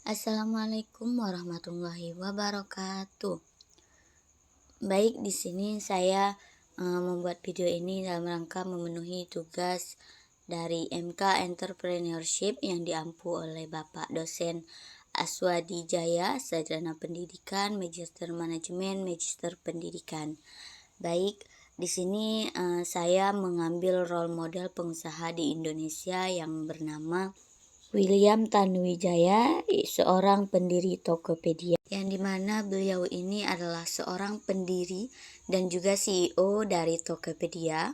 Assalamualaikum warahmatullahi wabarakatuh. Baik, di sini saya membuat video ini dalam rangka memenuhi tugas dari MK Entrepreneurship yang diampu oleh Bapak dosen Aswadi Jaya, Sarjana Pendidikan, Magister Manajemen, Magister Pendidikan. Baik, di sini saya mengambil role model pengusaha di Indonesia yang bernama William Tanuwijaya, seorang pendiri Tokopedia, yang dimana beliau ini adalah seorang pendiri dan juga CEO dari Tokopedia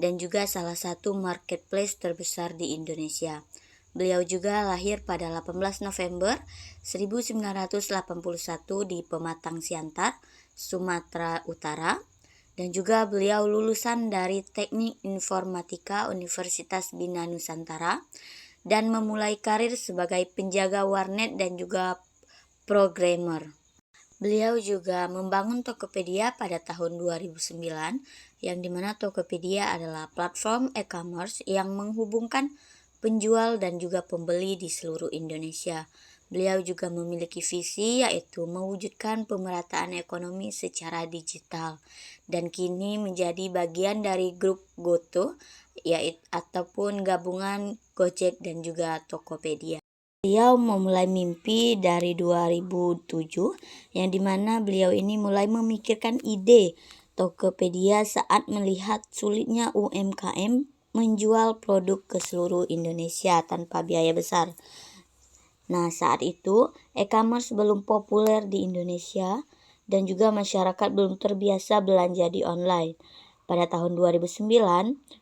dan juga salah satu marketplace terbesar di Indonesia. Beliau juga lahir pada 18 November 1981 di Pematang Siantar, Sumatera Utara, dan juga beliau lulusan dari Teknik Informatika Universitas Bina Nusantara dan memulai karir sebagai penjaga warnet dan juga programmer. Beliau juga membangun Tokopedia pada tahun 2009, yang dimana Tokopedia adalah platform e-commerce yang menghubungkan penjual dan juga pembeli di seluruh Indonesia. Beliau juga memiliki visi yaitu mewujudkan pemerataan ekonomi secara digital dan kini menjadi bagian dari grup GoTo yaitu ataupun gabungan Gojek dan juga Tokopedia. Beliau memulai mimpi dari 2007 yang dimana beliau ini mulai memikirkan ide Tokopedia saat melihat sulitnya UMKM menjual produk ke seluruh Indonesia tanpa biaya besar. Nah, saat itu e-commerce belum populer di Indonesia dan juga masyarakat belum terbiasa belanja di online. Pada tahun 2009,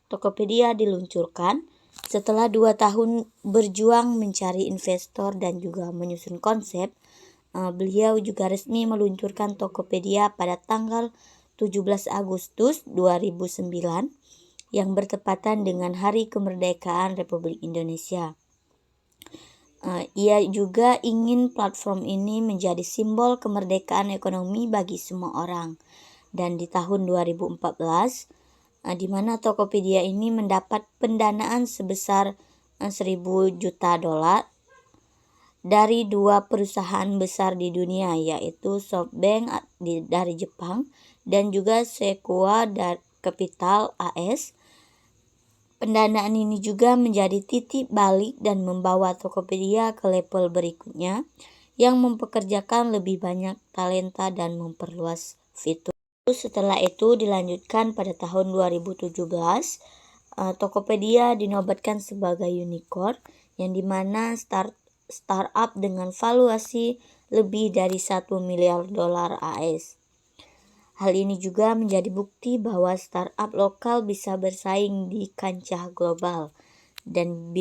Tokopedia diluncurkan. Setelah 2 tahun berjuang mencari investor dan juga menyusun konsep, beliau juga resmi meluncurkan Tokopedia pada tanggal 17 Agustus 2009 yang bertepatan dengan Hari Kemerdekaan Republik Indonesia. Ia juga ingin platform ini menjadi simbol kemerdekaan ekonomi bagi semua orang. Dan di tahun 2014, di mana Tokopedia ini mendapat pendanaan sebesar 1.000 juta dolar dari 2 perusahaan besar di dunia, yaitu SoftBank dari Jepang dan juga Sequoia Capital AS. Pendanaan ini juga menjadi titik balik dan membawa Tokopedia ke level berikutnya yang mempekerjakan lebih banyak talenta dan memperluas fitur. Setelah itu dilanjutkan pada tahun 2017, Tokopedia dinobatkan sebagai unicorn yang dimana startup dengan valuasi lebih dari 1 miliar dolar AS. Hal ini juga menjadi bukti bahwa startup lokal bisa bersaing di kancah global. Dan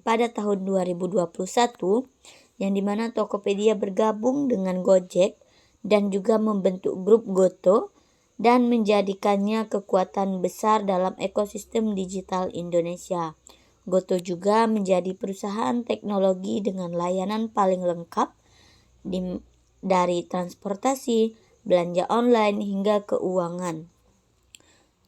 pada tahun 2021, yang dimana Tokopedia bergabung dengan Gojek dan juga membentuk grup GoTo dan menjadikannya kekuatan besar dalam ekosistem digital Indonesia. GoTo juga menjadi perusahaan teknologi dengan layanan paling lengkap dari transportasi, belanja online hingga keuangan.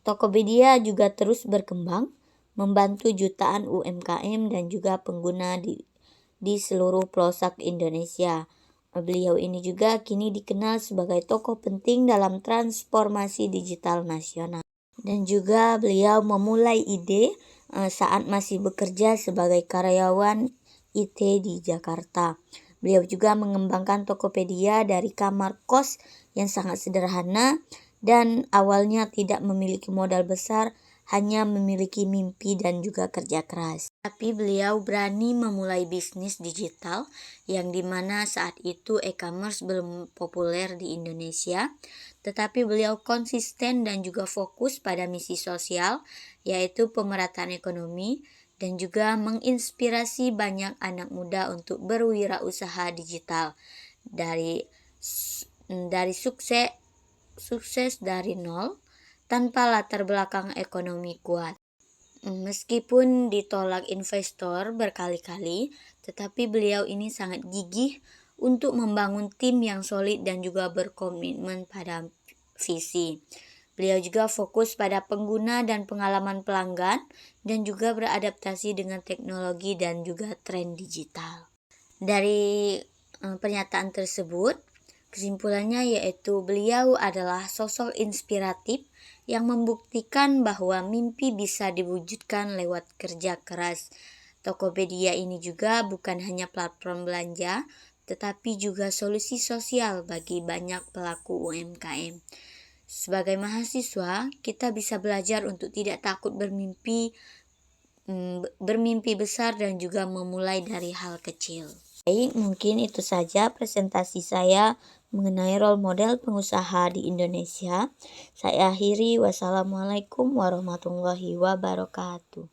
Tokopedia juga terus berkembang, membantu jutaan UMKM dan juga pengguna di seluruh pelosok Indonesia. Beliau ini juga kini dikenal sebagai tokoh penting dalam transformasi digital nasional. Dan juga beliau memulai ide saat masih bekerja sebagai karyawan IT di Jakarta. Beliau juga mengembangkan Tokopedia dari kamar kos yang sangat sederhana dan awalnya tidak memiliki modal besar, hanya memiliki mimpi dan juga kerja keras. Tapi beliau berani memulai bisnis digital yang dimana saat itu e-commerce belum populer di Indonesia. Tetapi beliau konsisten dan juga fokus pada misi sosial, yaitu pemerataan ekonomi dan juga menginspirasi banyak anak muda untuk berwirausaha digital dari sukses dari nol tanpa latar belakang ekonomi kuat. Meskipun ditolak investor berkali-kali, tetapi beliau ini sangat gigih untuk membangun tim yang solid dan juga berkomitmen pada visi. Beliau juga fokus pada pengguna dan pengalaman pelanggan dan juga beradaptasi dengan teknologi dan juga tren digital. Dari pernyataan tersebut, kesimpulannya yaitu beliau adalah sosok inspiratif yang membuktikan bahwa mimpi bisa diwujudkan lewat kerja keras. Tokopedia ini juga bukan hanya platform belanja, tetapi juga solusi sosial bagi banyak pelaku UMKM. Sebagai mahasiswa, kita bisa belajar untuk tidak takut bermimpi besar dan juga memulai dari hal kecil. Baik, mungkin itu saja presentasi saya mengenai role model pengusaha di Indonesia. Saya akhiri, wassalamualaikum warahmatullahi wabarakatuh.